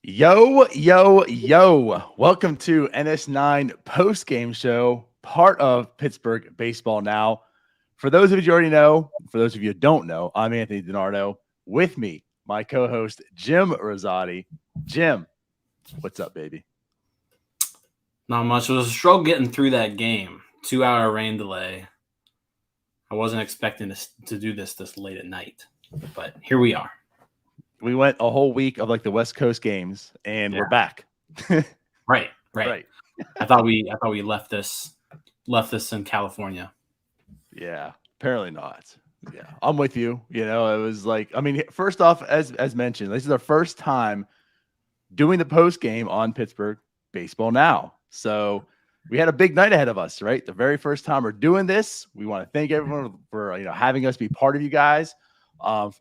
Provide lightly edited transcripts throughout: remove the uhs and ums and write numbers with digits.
Yo, yo, yo. Welcome to NS9 Postgame Show, part of Pittsburgh Baseball Now. For those of you who already know, for those of you who don't know, I'm Anthony DiNardo. With me, my co-host, Jim Rosati. Jim, what's up, baby? Not much. It was a struggle getting through that game. 2-hour rain delay. I wasn't expecting to do this late at night, but here we are. We went a whole week of like the West Coast games, and we're back. Right. I thought we left this in California. Yeah, apparently not. Yeah, I'm with you. You know, it was like, I mean, first off, as mentioned, this is our first time doing the post game on Pittsburgh Baseball Now. So we had a big night ahead of us, right? The very first time we're doing this. We want to thank everyone for having us be part of you guys.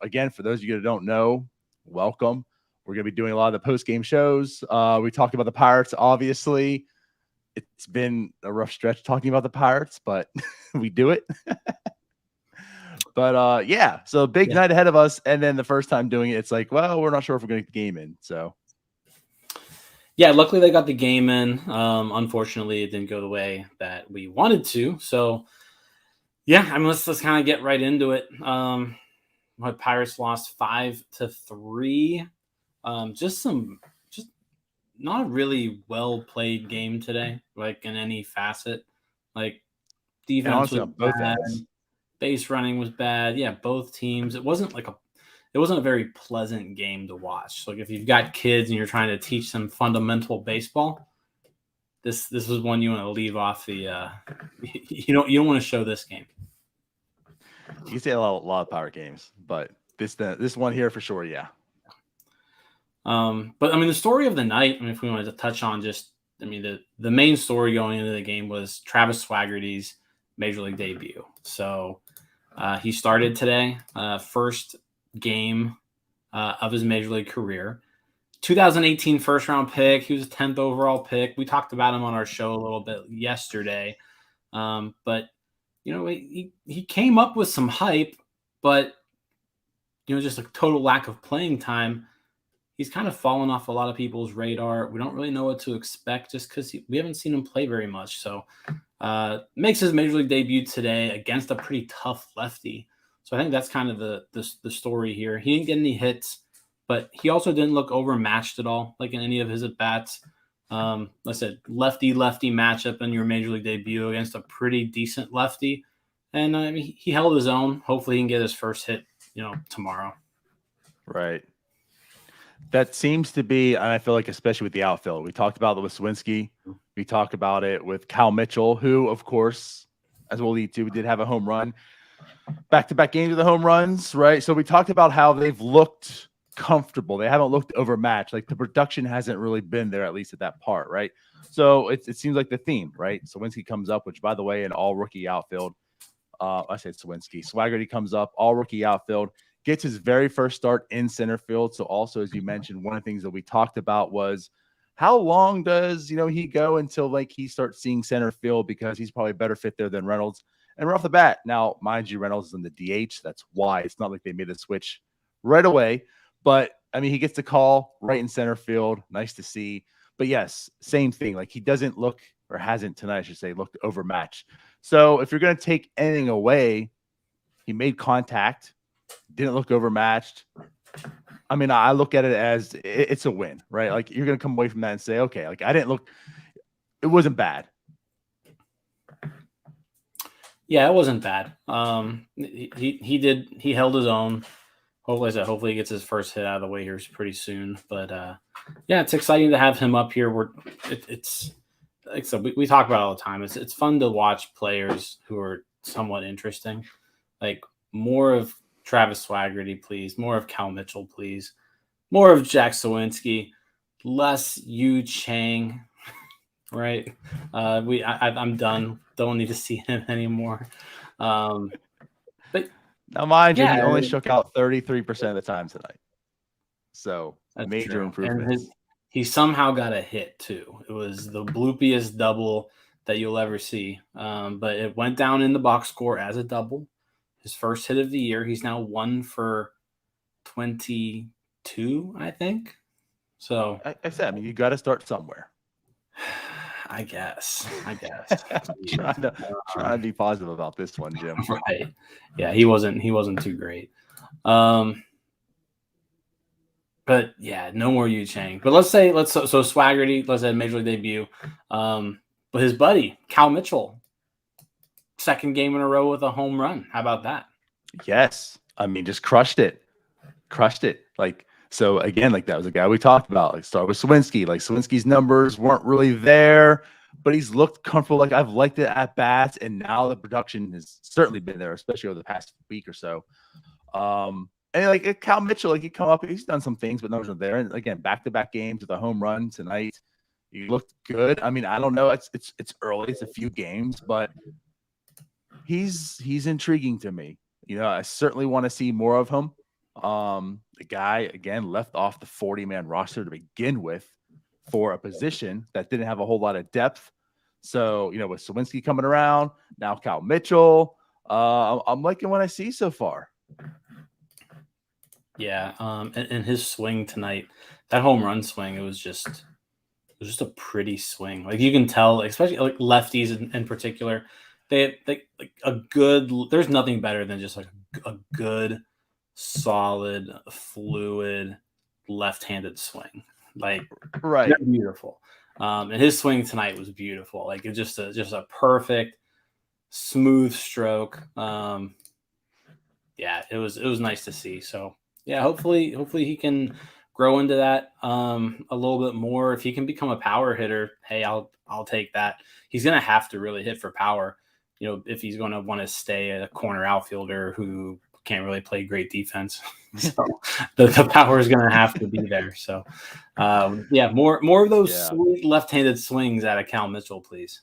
Again, for those of you that don't know, welcome. We're going to be doing a lot of the post game shows. We talked about the Pirates, obviously. It's been a rough stretch talking about the Pirates, but we do it. But yeah, so big night ahead of us. And then the first time doing it, it's like, well, we're not sure if we're going to get the game in. So yeah, luckily they got the game in. Unfortunately, it didn't go the way that we wanted to. So yeah, I mean, let's kind of get right into it. My Pirates lost 5-3. Just not a really well played game today, like in any facet. Like defense was bad, base running was bad. Yeah, both teams. It wasn't a very pleasant game to watch. Like if you've got kids and you're trying to teach them fundamental baseball, this is one you want to leave off the. You don't want to show this game. You can say a lot of Pirate games, but this one here for sure, yeah. But I mean, the story of the night. I mean, if we wanted to touch on the main story going into the game was Travis Swaggerty's major league debut. So he started today, first game of his major league career. 2018 first round pick. He was a 10th overall pick. We talked about him on our show a little bit yesterday. But he came up with some hype, but just a total lack of playing time. He's kind of fallen off a lot of people's radar. We don't really know what to expect just because we haven't seen him play very much. So makes his major league debut today against a pretty tough lefty. So I think that's kind of the story here. He didn't get any hits, but he also didn't look overmatched at all, like in any of his at-bats. Like I said, lefty-lefty matchup in your major league debut against a pretty decent lefty. And he held his own. Hopefully he can get his first hit, tomorrow. Right. That seems to be, and I feel like especially with the outfield, we talked about it with Swinski. We talked about it with Cal Mitchell, who, of course, as we'll lead to, we did have a home run. Back-to-back games with the home runs, right? So we talked about how they've looked comfortable. They haven't looked overmatched. Like the production hasn't really been there, at least at that part, right? So it seems like the theme, right? Swinski comes up, which, by the way, an all-rookie outfield. I said Swinski. Swaggerty comes up, all-rookie outfield. Gets his very first start in center field. So also, as you mentioned, one of the things that we talked about was how long does, he go until like he starts seeing center field because he's probably a better fit there than Reynolds. And right off the bat, now, mind you, Reynolds is in the DH. That's why it's not like they made a switch right away. But, I mean, he gets the call right in center field. Nice to see. But, yes, same thing. Like he doesn't look, or hasn't tonight, I should say, looked overmatched. So if you're going to take anything away, he made contact. Didn't look overmatched. I mean, I look at it as it's a win, right? Like you're going to come away from that and say, okay, like it wasn't bad. Yeah, it wasn't bad. He held his own. Hopefully he gets his first hit out of the way here pretty soon. But yeah, it's exciting to have him up here. It's like so we talk about it all the time. It's fun to watch players who are somewhat interesting. Like more of Travis Swaggerty, please. More of Cal Mitchell, please. More of Jack Sawinski. Less Yu Chang, right? I'm done. Don't need to see him anymore. But now, mind you, he only struck out 33% of the time tonight. So major improvement. And he somehow got a hit too. It was the bloopiest double that you'll ever see. But it went down in the box score as a double. His first hit of the year. He's now 1 for 22 2, I think. So I said, I mean, you got to start somewhere. I guess. trying to be positive about this one, Jim. Right. Yeah, he wasn't too great. But yeah, no more Yu Chang. But so Swaggerty, let's say major league debut. But his buddy, Cal Mitchell, second game in a row with a home run. How about that? Yes. I mean, just crushed it. Like, so again, like that was a guy we talked about. Like, start with Swinsky. Like, Swinsky's numbers weren't really there, but he's looked comfortable. Like, I've liked it at bats, and now the production has certainly been there, especially over the past week or so. And like Cal Mitchell, like he come up, he's done some things, but numbers are there. And again, back-to-back games with a home run tonight. He looked good. I mean, I don't know. It's early. It's a few games, but he's intriguing to me. You know, I certainly want to see more of him. The guy, again, left off the 40-man roster to begin with for a position that didn't have a whole lot of depth. So, you know, with Sawinski coming around, now Cal Mitchell, I'm liking what I see so far. Yeah, and his swing tonight, that home run swing, it was just a pretty swing. Like you can tell, especially like lefties in particular, they like a good. There's nothing better than just like a good, solid, fluid left-handed swing. Like right, beautiful. And his swing tonight was beautiful. Like it's just a perfect, smooth stroke. Yeah, it was nice to see. So. Yeah, hopefully he can grow into that a little bit more. If he can become a power hitter, hey, I'll take that. He's gonna have to really hit for power, you know, if he's going to want to stay a corner outfielder who can't really play great defense. So the power is gonna have to be there. So yeah, more of those sweet left-handed swings out of Cal Mitchell, please.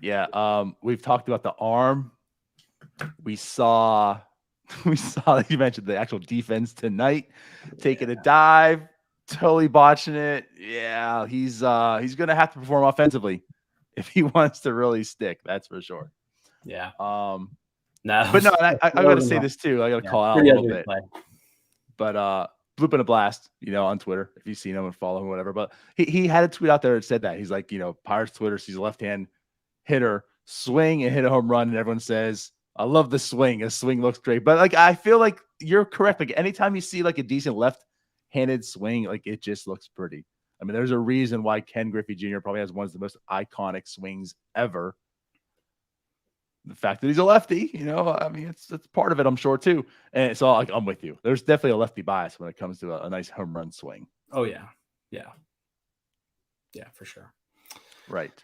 Yeah, we've talked about the arm. We saw like you mentioned the actual defense tonight taking a dive, totally botching it. Yeah, he's gonna have to perform offensively if he wants to really stick. That's for sure. Yeah. No, but no, I got to say this too. I got to call out a little bit. But Bloop and a Blast, you know, on Twitter, if you've seen him and follow him, whatever. But he had a tweet out there that said that he's like, you know, Pirates Twitter sees a left-hand hitter swing and hit a home run, and everyone says, I love the swing. A swing looks great. But like I feel like you're correct. Like anytime you see like a decent left-handed swing, like it just looks pretty. I mean, there's a reason why Ken Griffey Jr. probably has one of the most iconic swings ever. The fact that he's a lefty, you know, I mean, it's part of it, I'm sure too. And so like I'm with you. There's definitely a lefty bias when it comes to a nice home run swing. Oh yeah, for sure. Right.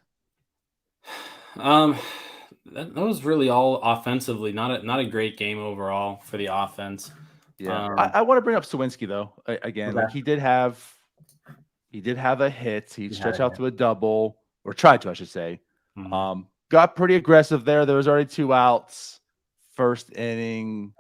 That was really all offensively. Not a great game overall for the offense. Yeah, I want to bring up Sawinski though. Again, like he did have a hit. He stretched out to a double, or tried to, I should say. Mm-hmm. Got pretty aggressive there. There was already 2 outs. First inning,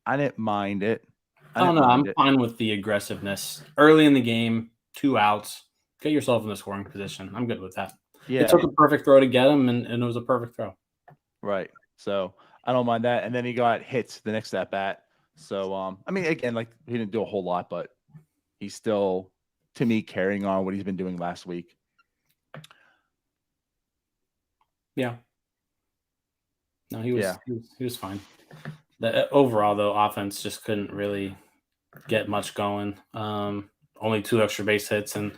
I didn't mind it. I'm fine with the aggressiveness early in the game. 2 outs. Get yourself in the scoring position. I'm good with that. Yeah, it took a perfect throw to get him, and it was a perfect throw. Right. So I don't mind that. And then he got hit the next at bat. So I mean, again, like he didn't do a whole lot, but he's still, to me, carrying on what he's been doing last week. Yeah. No, he was fine. Overall, though, offense just couldn't really get much going. Only 2 extra base hits, and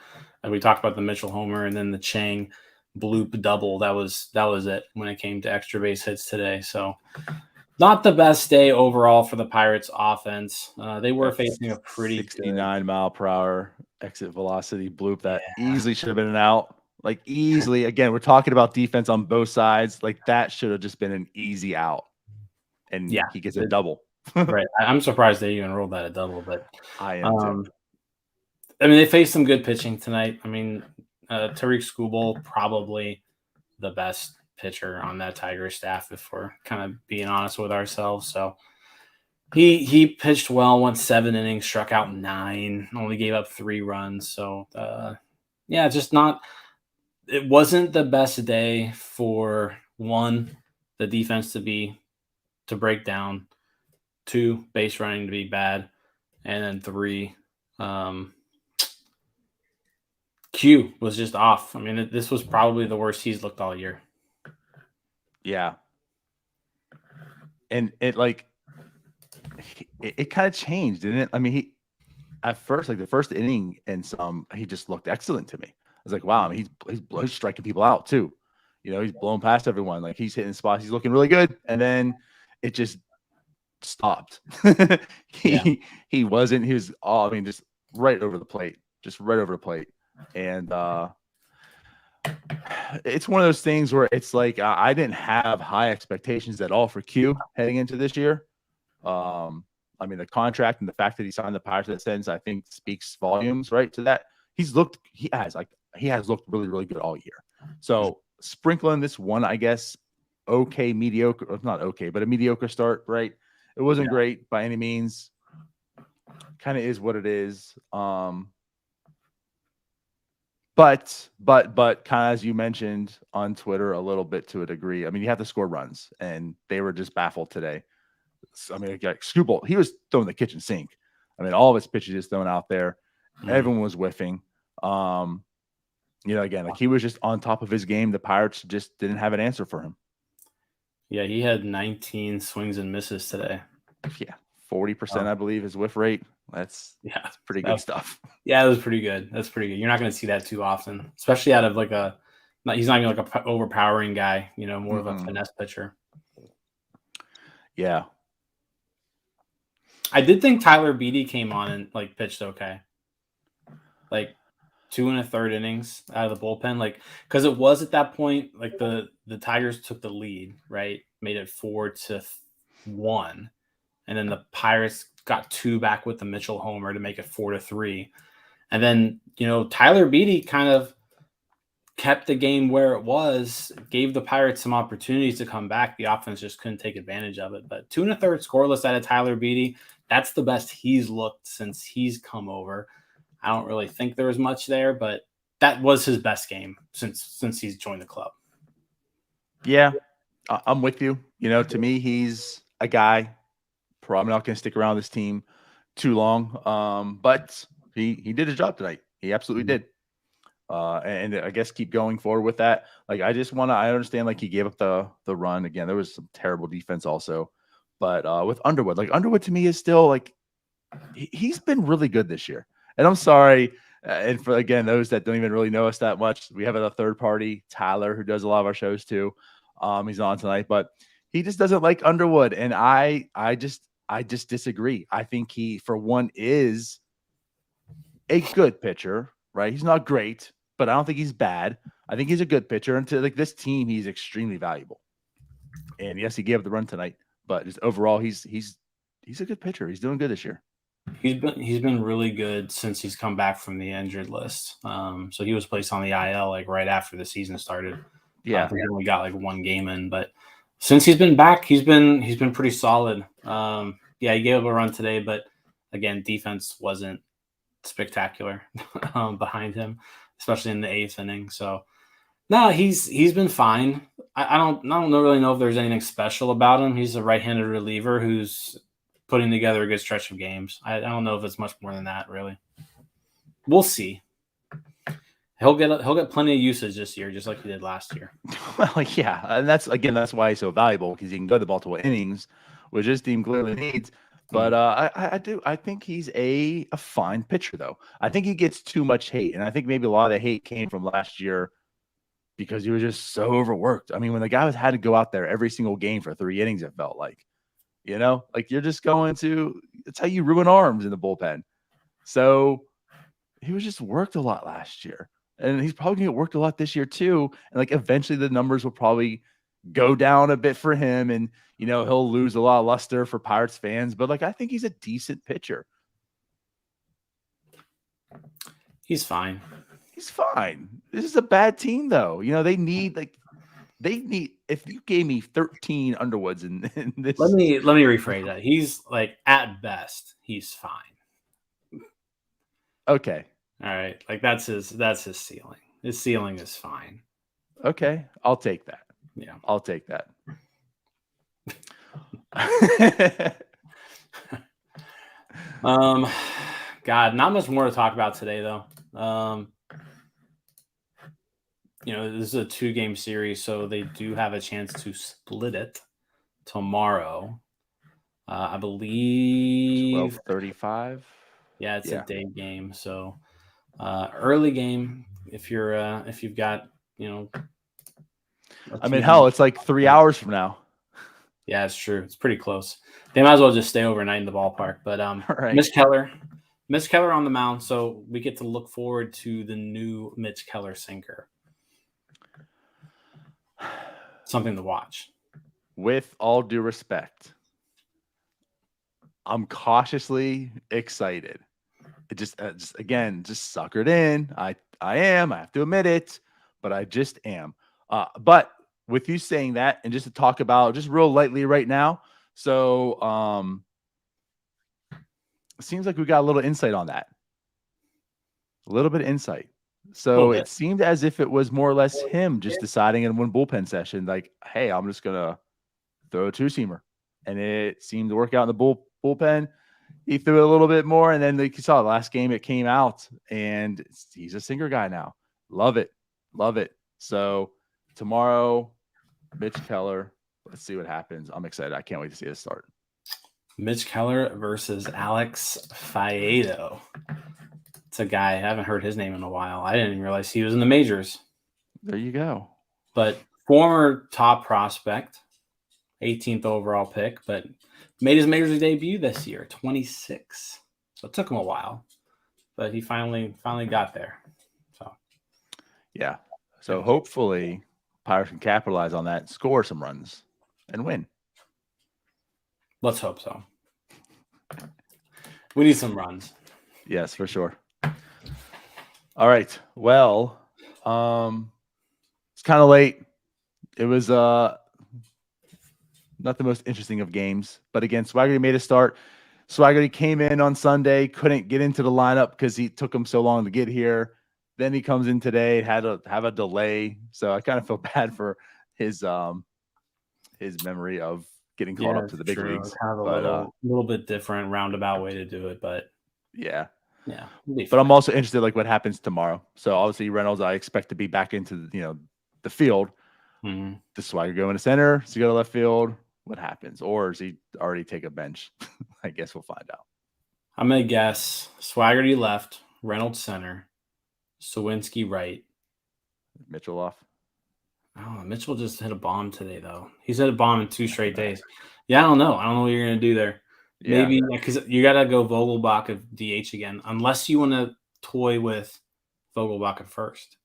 we talked about the Mitchell homer and then the Chang bloop double. That was it when it came to extra base hits today. So not the best day overall for the Pirates offense. They were facing a pretty 69 mile per hour exit velocity bloop that easily should have been an out. Like easily. Again, we're talking about defense on both sides. Like that should have just been an easy out. And he gets a double. Right. I'm surprised they even rolled that a double, but I am too. I mean, they faced some good pitching tonight. I mean, Tariq Skubal, probably the best pitcher on that Tiger staff, if we're kind of being honest with ourselves. So he pitched well, went 7 innings, struck out 9, only gave up 3 runs. So just not. It wasn't the best day for, 1, the defense to break down, 2, base running to be bad, And then 3, Q was just off. I mean, this was probably the worst he's looked all year. Yeah. And it it kind of changed, didn't it? I mean, he at first, like the first inning and some, he just looked excellent to me. I was like, wow, I mean, he's striking people out too. He's blowing past everyone. Like he's hitting spots. He's looking really good. And then it just stopped. He wasn't. He was all. I mean, just right over the plate. Just right over the plate. And it's one of those things where it's like I didn't have high expectations at all for Q heading into this year. I mean, the contract and the fact that he signed the Pirates in that sense, I think speaks volumes, right? To that. He has looked really, really good all year. So sprinkling this one, I guess, okay, mediocre, or not okay, but a mediocre start, right? It wasn't great by any means. Kind of is what it is. But kind of as you mentioned on Twitter a little bit to a degree, I mean, you have to score runs, and they were just baffled today. I mean, like Scooball, he was throwing the kitchen sink. I mean, all of his pitches just thrown out there. Everyone was whiffing. Again, like he was just on top of his game. The Pirates just didn't have an answer for him. Yeah, he had 19 swings and misses today. Yeah, 40%, I believe, his whiff rate. That's pretty good stuff. Yeah, it was pretty good. That's pretty good. You're not going to see that too often, especially out of he's not even like a overpowering guy, more of a finesse pitcher. Yeah. I did think Tyler Beatty came on and pitched okay. 2 1/3 innings out of the bullpen, because it was at that point, the Tigers took the lead, right? Made it 4-1. And then the Pirates got 2 back with the Mitchell homer to make it 4-3. And then, Tyler Beatty kind of kept the game where it was, gave the Pirates some opportunities to come back. The offense just couldn't take advantage of it. But 2 1/3 scoreless out of Tyler Beatty, that's the best he's looked since he's come over. I don't really think there was much there, but that was his best game since he's joined the club. Yeah, I'm with you. To me, he's a guy probably not going to stick around this team too long. But he did his job tonight. He absolutely did. And I guess keep going forward with that. I understand he gave up the run again. There was some terrible defense also, but with Underwood, Underwood to me is still he's been really good this year. And I'm sorry. And for, again, those that don't even really know us that much, we have a third party, Tyler, who does a lot of our shows too. He's on tonight, but he just doesn't like Underwood. And I just disagree. I think he, for one, is a good pitcher, right? He's not great, but I don't think he's bad. I think he's a good pitcher. And to this team, he's extremely valuable. And yes, he gave up the run tonight, but just overall, he's a good pitcher. He's doing good this year. He's been really good since he's come back from the injured list. So he was placed on the IL right after the season started. Yeah, he only got 1 game in, but since he's been back, he's been pretty solid. He gave up a run today, but again, defense wasn't spectacular behind him, especially in the 8th inning. So no, he's been fine. I don't really know if there's anything special about him. He's a right-handed reliever who's putting together a good stretch of games. I don't know if it's much more than that, really. We'll see. He'll get plenty of usage this year, just like he did last year. Well, yeah, and that's why he's so valuable, because he can go the multiple innings, which this team clearly needs. But I think he's a fine pitcher, though. I think he gets too much hate, and I think maybe a lot of the hate came from last year because he was just so overworked. I mean, when the guy had to go out there every single game for 3 innings, it felt like. You're just it's how you ruin arms in the bullpen. So he was just worked a lot last year, and he's probably going to get worked a lot this year too. And eventually the numbers will probably go down a bit for him, and he'll lose a lot of luster for Pirates fans. But I think he's a decent pitcher. He's fine. He's fine. This is a bad team, though. They need if you gave me 13 Underwoods in this. Let me rephrase that. He's at best, he's fine. Okay. All right. That's his ceiling. His ceiling is fine. Okay. I'll take that. Yeah. I'll take that. God, not much more to talk about today, though. This is a 2-game series, so they do have a chance to split it tomorrow. I believe 12:35. Yeah, it's a day game. So early game if you've got, I mean, hell, it's like 3 hours from now. Yeah, it's true. It's pretty close. They might as well just stay overnight in the ballpark. But Right. Mitch Keller on the mound, so we get to look forward to the new Mitch Keller sinker. Something to watch. With all due respect, I'm cautiously excited. It just suckered in. I have to admit it, but I just am. But with you saying that, and just to talk about just real lightly right now, so it seems like we got a little insight on that. A little bit of insight. So it seemed as if it was more or less him just deciding in one bullpen session, like, hey, I'm just gonna throw a 2-seamer. And it seemed to work out in the bullpen. He threw it a little bit more, and then like you saw last game, it came out, and he's a sinker guy now. Love it. So tomorrow, Mitch Keller. Let's see what happens. I'm excited. I can't wait to see this start. Mitch Keller versus Alex Faedo. It's a guy, I haven't heard his name in a while. I didn't even realize he was in the majors. There you go. But former top prospect, 18th overall pick, but made his major debut this year, 26. So it took him a while, but he finally got there. So yeah. So hopefully Pirates can capitalize on that, score some runs, and win. Let's hope so. We need some runs. Yes, for sure. All right. Well, it's kind of late. It was not the most interesting of games, but again, Swaggerty made a start. Swaggerty came in on Sunday, couldn't get into the lineup because he took him so long to get here. Then he comes in today, had to have a delay. So I kind of feel bad for his memory of getting caught up to the big leagues. Kind of a little bit different roundabout way to do it, but yeah. But I'm also interested like what happens tomorrow. So obviously Reynolds, I expect to be back into the field. Mm-hmm. Does Swagger go in the center? Does he go to left field? What happens? Or does he already take a bench? I guess we'll find out. I'm gonna guess Swaggerty left, Reynolds center, Sawinski right, Mitchell off. Oh, Mitchell just hit a bomb today, though. He's hit a bomb in 2 straight days. Yeah, I don't know. I don't know what you're gonna do there. Maybe because you gotta go Vogelbach of DH again, unless you want to toy with Vogelbach at first.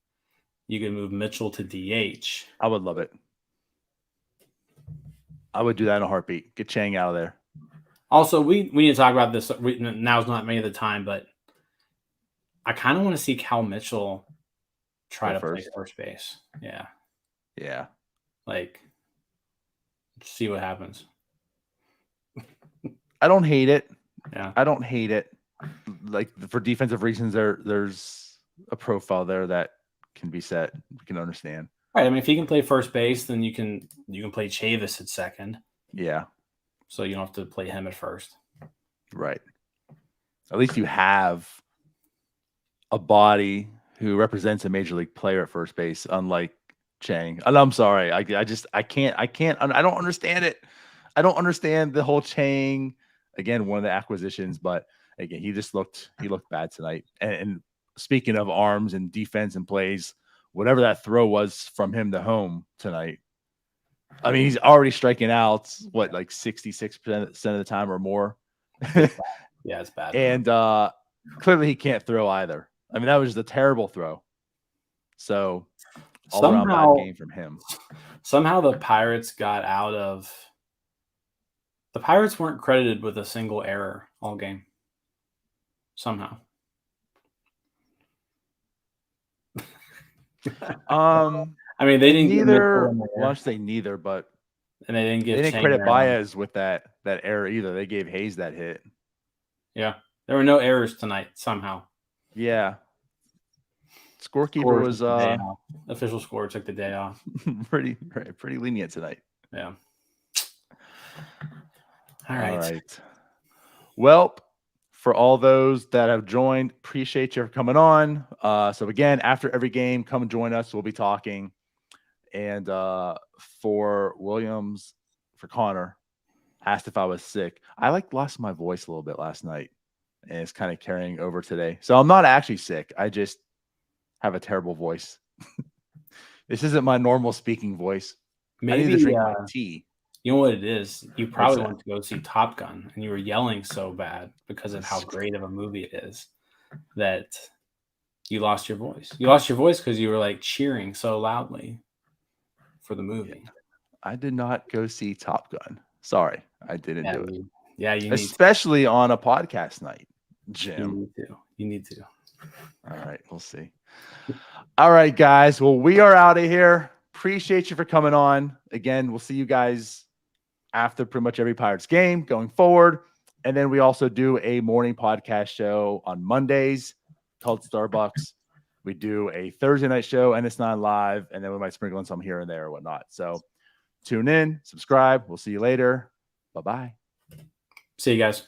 You can move Mitchell to DH. I would love it. I would do that in a heartbeat. Get Chang out of there. Also, we need to talk about this. Now's not maybe the time, but I kind of want to see Cal Mitchell try to play first base. Yeah. Like, see what happens. I don't hate it. Yeah. I don't hate it. Like, for defensive reasons, there's a profile there that can be set. We can understand. Right. I mean, if he can play first base, then you can play Chavis at second. Yeah. So you don't have to play him at first. Right. At least you have a body who represents a major league player at first base, unlike Chang. And I'm sorry. I can't. I don't understand it. I don't understand the whole Chang. Again, one of the acquisitions, but again, he looked bad tonight. And speaking of arms and defense and plays, whatever that throw was from him to home tonight, I mean, he's already striking out, like 66% of the time or more. Yeah, it's bad. And clearly he can't throw either. I mean, that was just a terrible throw. So all around bad game from him. Somehow the Pirates got out of – the Pirates weren't credited with a single error all game. Somehow. I mean, they didn't neither. Well, I should say neither, but and they didn't credit Baez with that error either. They gave Hayes that hit. Yeah, there were no errors tonight somehow. Yeah, scorekeeper was official score took the day off. pretty lenient tonight. Yeah. All right. Well, for all those that have joined, appreciate you for coming on. So again, after every game, come and join us. We'll be talking. And for Williams, for Connor, asked if I was sick. I lost my voice a little bit last night, and it's kind of carrying over today. So I'm not actually sick. I just have a terrible voice. This isn't my normal speaking voice. Maybe I need to drink my tea. You know what it is? You probably went to go see Top Gun, and you were yelling so bad because of how great of a movie it is that you lost your voice. You lost your voice because you were cheering so loudly for the movie. I did not go see Top Gun. Sorry, I didn't do it. Yeah, you need to. Especially on a podcast night, Jim. You need to. All right, we'll see. All right, guys. Well, we are out of here. Appreciate you for coming on. Again, we'll see you guys after pretty much every Pirates game going forward. And then we also do a morning podcast show on Mondays called Starbucks. We do a Thursday night show, NS9 Live, and then we might sprinkle in some here and there or whatnot. So tune in, subscribe. We'll see you later. Bye-bye. See you guys.